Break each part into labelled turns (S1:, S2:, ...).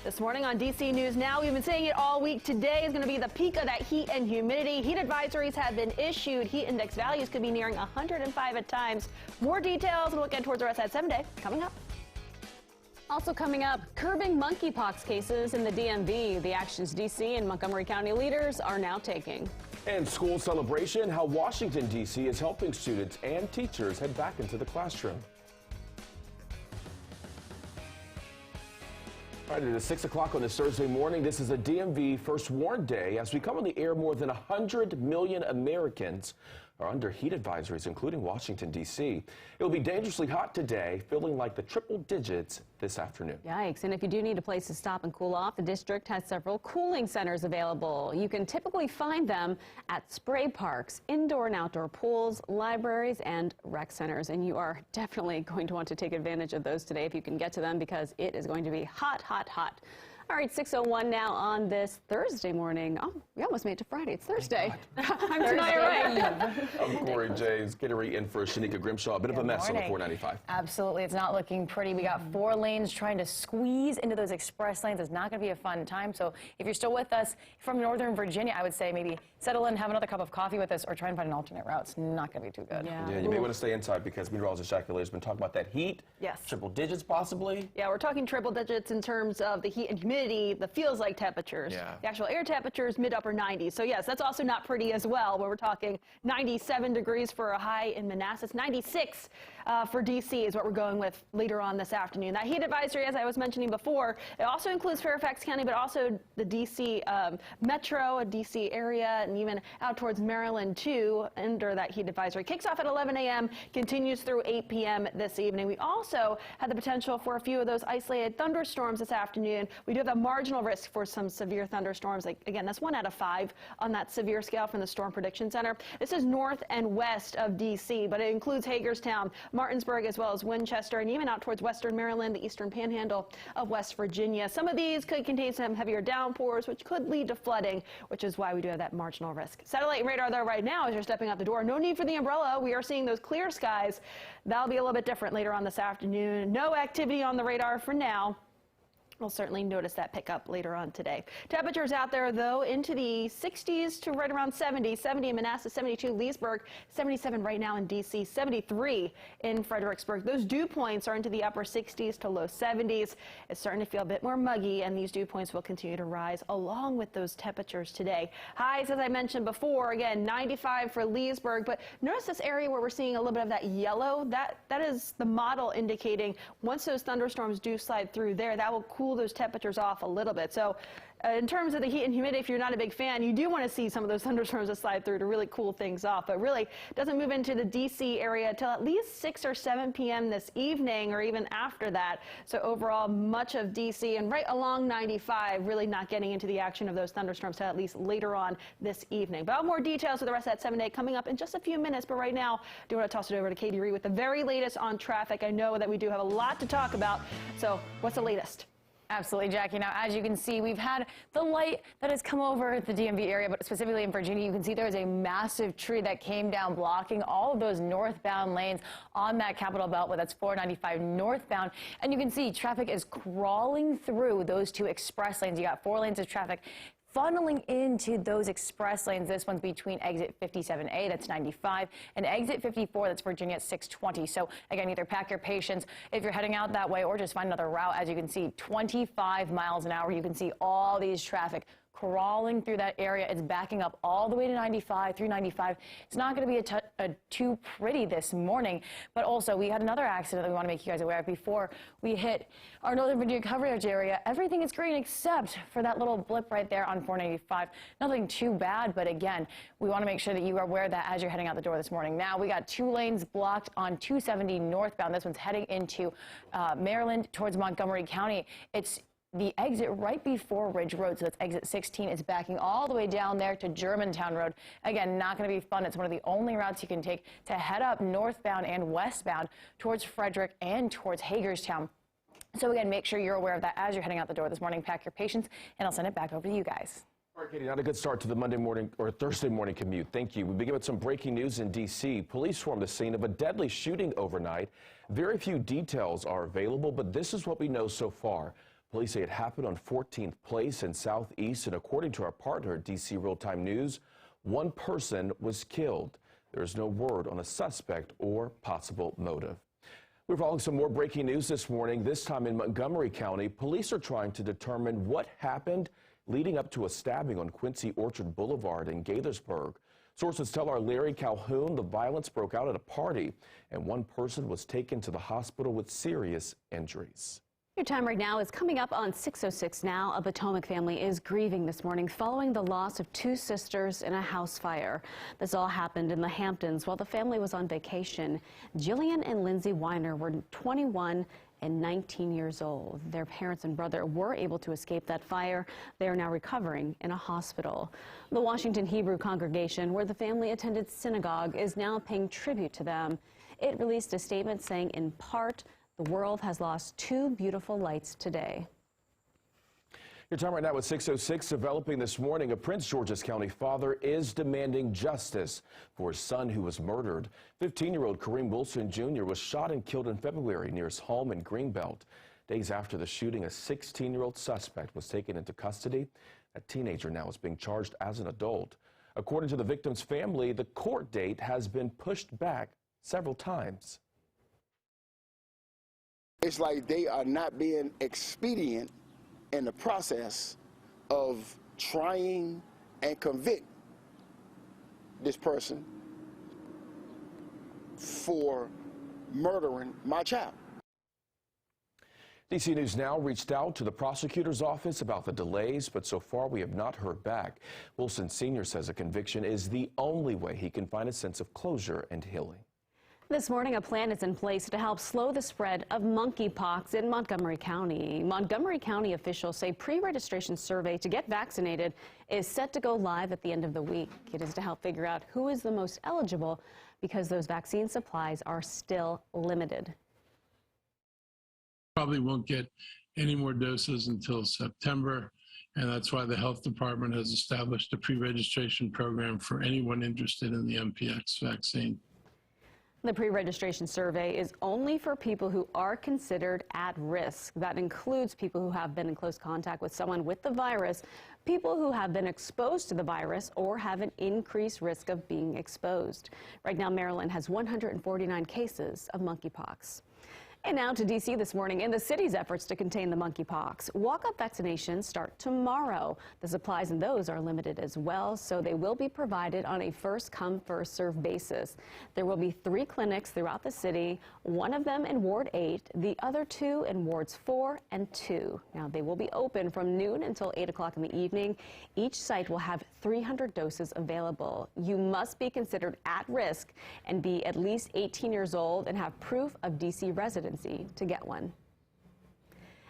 S1: This morning on DC News Now, we've been saying it all week. Today is going to be the peak of that heat and humidity. Heat advisories have been issued. Heat index values could be nearing 105 at times. More details and we'll get towards the rest of that 7 day coming up. Also coming up, curbing monkeypox cases in the DMV. The actions DC and Montgomery County leaders are now taking.
S2: And school celebration, how Washington, D.C. is helping students and teachers head back into the classroom. All right, it is 6 o'clock on this Thursday morning. This is a DMV First Warn Day. As we come on the air, more than 100 million Americans are under heat advisories, including Washington, D.C. It will be dangerously hot today, feeling like the triple digits this afternoon.
S1: Yikes. And if you do need a place to stop and cool off, the district has several cooling centers available. You can typically find them at spray parks, indoor and outdoor pools, libraries, and rec centers. And you are definitely going to want to take advantage of those today if you can get to them, because it is going to be hot, hot, hot. All right, 6:01 now on this Thursday morning. Oh, we almost made it to Friday. It's Thursday. I'm tonight, right?
S2: I'm Corey James, Kittery in for Shanika Grimshaw. A bit of a mess on the 495.
S3: Absolutely. It's not looking pretty. We got 4 lanes trying to squeeze into those express lanes. It's not going to be a fun time. So if you're still with us from Northern Virginia, I would say maybe settle in, have another cup of coffee with us, or try and find an alternate route. It's not going to be too good.
S2: Yeah, you may want to stay inside because meteorologist Jackie Lair's been talking about that heat.
S1: Yes.
S2: Triple digits possibly.
S1: Yeah, we're talking triple digits in terms of the heat and humidity, the feels like temperatures.
S2: Yeah.
S1: The actual air temperatures, mid-upper 90s. So yes, that's also not pretty as well, where we're talking 97 degrees for a high in Manassas. 96 for DC is what we're going with later on this afternoon. That heat advisory, as I was mentioning before, it also includes Fairfax County, but also the DC metro, DC area, and even out towards Maryland too, under that heat advisory. Kicks off at 11 a.m., continues through 8 p.m. this evening. We also had the potential for a few of those isolated thunderstorms this afternoon. We do have a marginal risk for some severe thunderstorms. Like, again, that's 1 out of 5 on that severe scale from the Storm Prediction Center. This is north and west of DC, but it includes Hagerstown, Martinsburg, as well as Winchester, and even out towards western Maryland, the eastern panhandle of West Virginia. Some of these could contain some heavier downpours, which could lead to flooding, which is why we do have that marginal risk. Satellite radar, though, right now, as you're stepping out the door, no need for the umbrella. We are seeing those clear skies. That'll be a little bit different later on this afternoon. No activity on the radar for now. We'll certainly notice that pickup later on today. Temperatures out there, though, into the 60s to right around 70. 70 in Manassas, 72 Leesburg, 77 right now in D.C., 73 in Fredericksburg. Those dew points are into the upper 60s to low 70s. It's starting to feel a bit more muggy, and these dew points will continue to rise along with those temperatures today. Highs, as I mentioned before, again, 95 for Leesburg. But notice this area where we're seeing a little bit of that yellow. That is the model indicating once those thunderstorms do slide through there, that will cool those temperatures off a little bit. So in terms of the heat and humidity, if you're not a big fan, you do want to see some of those thunderstorms that slide through to really cool things off. But really doesn't move into the DC area until at least 6 or 7 p.m. this evening, or even after that. So overall, much of DC and right along 95 really not getting into the action of those thunderstorms till at least later on this evening. But I'll have more details of the rest of that 7 day coming up in just a few minutes. But right now, I do want to toss it over to Katie Reed with the very latest on traffic. I know that we do have a lot to talk about. So what's the latest?
S3: Absolutely, Jackie. Now, as you can see, we've had the light that has come over the DMV area, but specifically in Virginia, you can see there's a massive tree that came down, blocking all of those northbound lanes on that Capitol Beltway. That's 495 northbound. And you can see traffic is crawling through those 2 express lanes. You got 4 lanes of traffic funneling into those express lanes. This one's between exit 57A, that's 95, and exit 54, that's Virginia at 620. So again, either pack your patience if you're heading out that way, or just find another route. As you can see, 25 miles an hour. You can see all these traffic crawling through that area. It's backing up all the way to 95, through 95. It's not going to be too pretty this morning, but also we had another accident that we want to make you guys aware of before we hit our Northern Virginia coverage area. Everything is green except for that little blip right there on 495. Nothing too bad, but again, we want to make sure that you are aware of that as you're heading out the door this morning. Now, we got 2 lanes blocked on 270 northbound. This one's heading into Maryland towards Montgomery County. It's the exit right before Ridge Road, so that's exit 16. It's backing all the way down there to Germantown Road. Again, not going to be fun. It's one of the only routes you can take to head up northbound and westbound towards Frederick and towards Hagerstown. So again, make sure you're aware of that as you're heading out the door this morning. Pack your patience, and I'll send it back over to you guys.
S2: All right, Katie, not a good start to the Monday morning or Thursday morning commute. Thank you. We begin with some breaking news in D.C. Police swarmed the scene of a deadly shooting overnight. Very few details are available, but this is what we know so far. Police say it happened on 14th Place and Southeast, and according to our partner at DC Real-Time News, one person was killed. There is no word on a suspect or possible motive. We're following some more breaking news this morning. This time in Montgomery County, police are trying to determine what happened leading up to a stabbing on Quincy Orchard Boulevard in Gaithersburg. Sources tell our Larry Calhoun the violence broke out at a party, and one person was taken to the hospital with serious injuries.
S4: Your time right now is coming up on 6:06 now. A Potomac family is grieving this morning following the loss of two sisters in a house fire. This all happened in the Hamptons while the family was on vacation. Jillian and Lindsay Weiner were 21 and 19 years old. Their parents and brother were able to escape that fire. They are now recovering in a hospital. The Washington Hebrew congregation, where the family attended synagogue, is now paying tribute to them. It released a statement saying, in part, the world has lost two beautiful lights today.
S2: Your time right now at 6:06. Developing this morning, a Prince George's County father is demanding justice for his son who was murdered. 15-year-old Kareem Wilson Jr. was shot and killed in February near his home in Greenbelt. Days after the shooting, a 16-year-old suspect was taken into custody. A teenager now is being charged as an adult. According to the victim's family, the court date has been pushed back several times.
S5: It's like they are not being expedient in the process of trying and convict this person for murdering my child.
S2: DC News Now reached out to the prosecutor's office about the delays, but so far we have not heard back. Wilson Sr. says a conviction is the only way he can find a sense of closure and healing.
S4: This morning, a plan is in place to help slow the spread of monkeypox in Montgomery County. Montgomery County officials say pre-registration survey to get vaccinated is set to go live at the end of the week. It is to help figure out who is the most eligible because those vaccine supplies are still limited.
S6: Probably won't get any more doses until September, and that's why the health department has established a pre-registration program for anyone interested in the MPX vaccine.
S4: The pre-registration survey is only for people who are considered at risk. That includes people who have been in close contact with someone with the virus, people who have been exposed to the virus, or have an increased risk of being exposed. Right now, Maryland has 149 cases of monkeypox. And now to D.C. this morning in the city's efforts to contain the monkeypox. Walk-up vaccinations start tomorrow. The supplies in those are limited as well, so they will be provided on a first-come, first-served basis. There will be 3 clinics throughout the city, one of them in Ward 8, the other 2 in Wards 4 and 2. Now, they will be open from noon until 8 o'clock in the evening. Each site will have 300 doses available. You must be considered at risk and be at least 18 years old and have proof of D.C. residency to get one.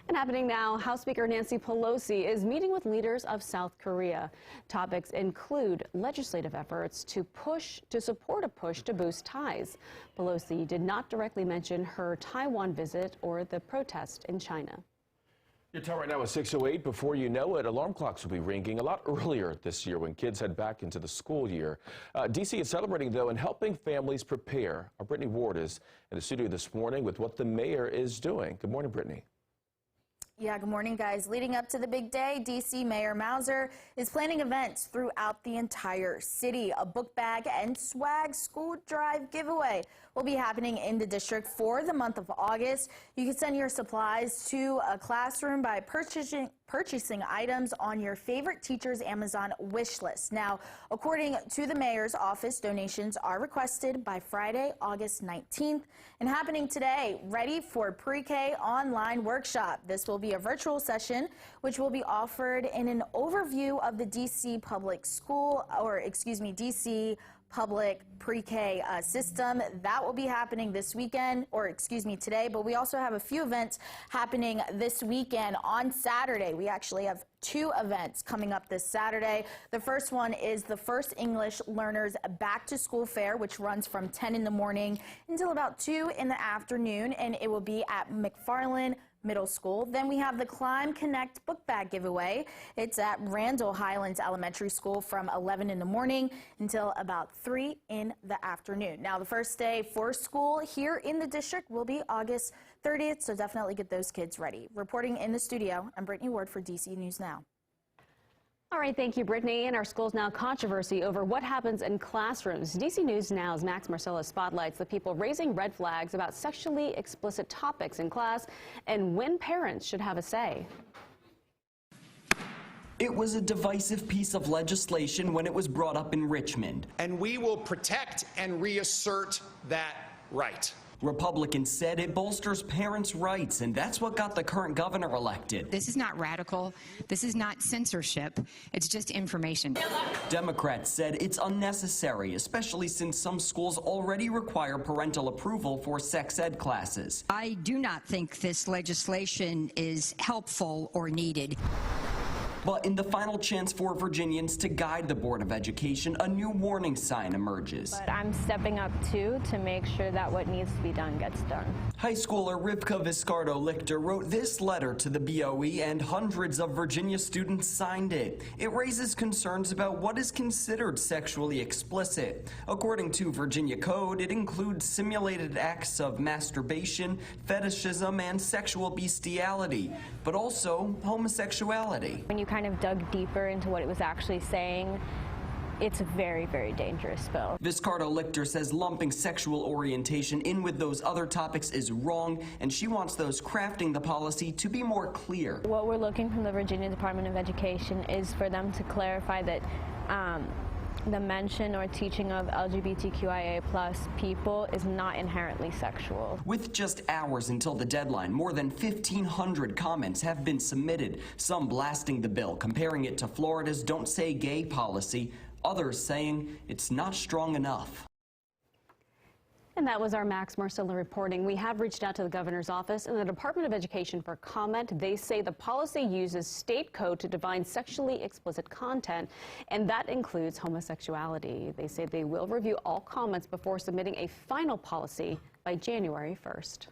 S4: And happening now, House Speaker Nancy Pelosi is meeting with leaders of South Korea. Topics include legislative efforts to support a push to boost ties. Pelosi did not directly mention her Taiwan visit or the protest in China.
S2: Your time right now is 6:08. Before you know it, alarm clocks will be ringing a lot earlier this year when kids head back into the school year. D.C. is celebrating, though, and helping families prepare. Our Brittany Ward is in the studio this morning with what the mayor is doing. Good morning, Brittany.
S7: Yeah, good morning, guys. Leading up to the big day, D.C. Mayor Mauser is planning events throughout the entire city. A book bag and swag school drive giveaway will be happening in the district for the month of August. You can send your supplies to a classroom by purchasing items on your favorite teacher's Amazon wish list. Now, according to the mayor's office, donations are requested by Friday, August 19th, and happening today, ready for pre-K online workshop. This will be a virtual session, which will be offered in an overview of the DC public school, DC public pre-K system. That will be happening this weekend, today, but we also have a few events happening this weekend. On Saturday, we actually have two events coming up this Saturday. The first one is the First English Learners Back to School Fair, which runs from 10 in the morning until about 2 in the afternoon, and it will be at McFarland Middle School. Then we have the Climb Connect book bag giveaway. It's at Randall Highlands Elementary School from 11 in the morning until about 3 in the afternoon. Now, the first day for school here in the district will be August 30th, so definitely get those kids ready. Reporting in the studio, I'm Brittany Ward for DC News Now.
S4: All right, thank you, Brittany. In our Schools Now controversy over what happens in classrooms, DC News Now's Max Marcella spotlights the people raising red flags about sexually explicit topics in class and when parents should have a say.
S8: It was a divisive piece of legislation when it was brought up in Richmond.
S9: And we will protect and reassert that right.
S8: Republicans said it bolsters parents' rights, and that's what got the current governor elected.
S10: This is not radical. This is not censorship. It's just information.
S8: Democrats said it's unnecessary, especially since some schools already require parental approval for sex ed classes.
S10: I do not think this legislation is helpful or needed.
S8: But in the final chance for Virginians to guide the Board of Education, a new warning sign emerges.
S11: But I'm stepping up too to make sure that what needs to be done gets done.
S8: High schooler Rivka Viscardo-Lichter wrote this letter to the BOE, and hundreds of Virginia students signed it. It raises concerns about what is considered sexually explicit. According to Virginia Code, it includes simulated acts of masturbation, fetishism, and sexual bestiality, but also homosexuality.
S11: When you kind of dug deeper into what it was actually saying, it's a very, very dangerous bill.
S8: Viscardo-Lichter says lumping sexual orientation in with those other topics is wrong, and she wants those crafting the policy to be more clear.
S11: What we're looking from the Virginia Department of Education is for them to clarify that the mention or teaching of LGBTQIA+ people is not inherently sexual.
S8: With just hours until the deadline, more than 1,500 comments have been submitted, some blasting the bill, comparing it to Florida's Don't Say Gay policy, others saying it's not strong enough.
S4: And that was our Max Marcella reporting. We have reached out to the governor's office and the Department of Education for comment. They say the policy uses state code to define sexually explicit content, and that includes homosexuality. They say they will review all comments before submitting a final policy by January 1st.